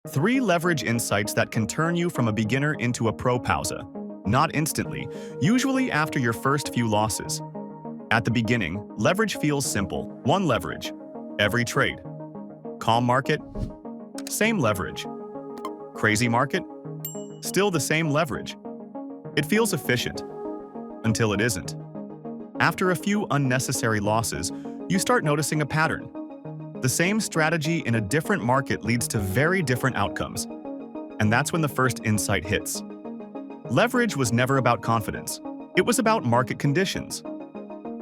3 leverage insights that can turn you from a beginner into a pro pausa. Not instantly, usually after your first few losses. At the beginning, leverage feels simple. 1 leverage. Every trade. Calm market? Same leverage. Crazy market? Still the same leverage. It feels efficient. Until it isn't. After a few unnecessary losses, you start noticing a pattern. The same strategy in a different market leads to very different outcomes. And that's when the first insight hits. Leverage was never about confidence. It was about market conditions.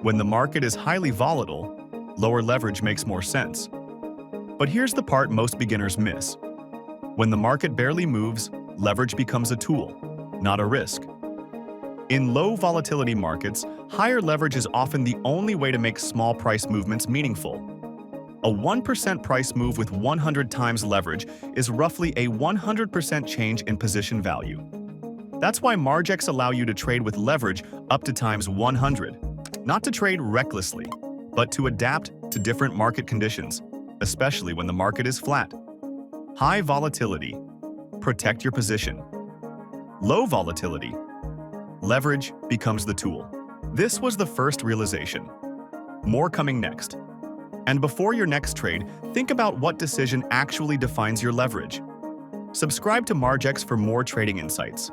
When the market is highly volatile, lower leverage makes more sense. But here's the part most beginners miss. When the market barely moves, leverage becomes a tool, not a risk. In low volatility markets, higher leverage is often the only way to make small price movements meaningful. A 1% price move with 100 times leverage is roughly a 100% change in position value. That's why Margex allow you to trade with leverage up to times 100. Not to trade recklessly, but to adapt to different market conditions, especially when the market is flat. High volatility. Protect your position. Low volatility. Leverage becomes the tool. This was the first realization. More coming next. And before your next trade, think about what decision actually defines your leverage. Subscribe to Margex for more trading insights.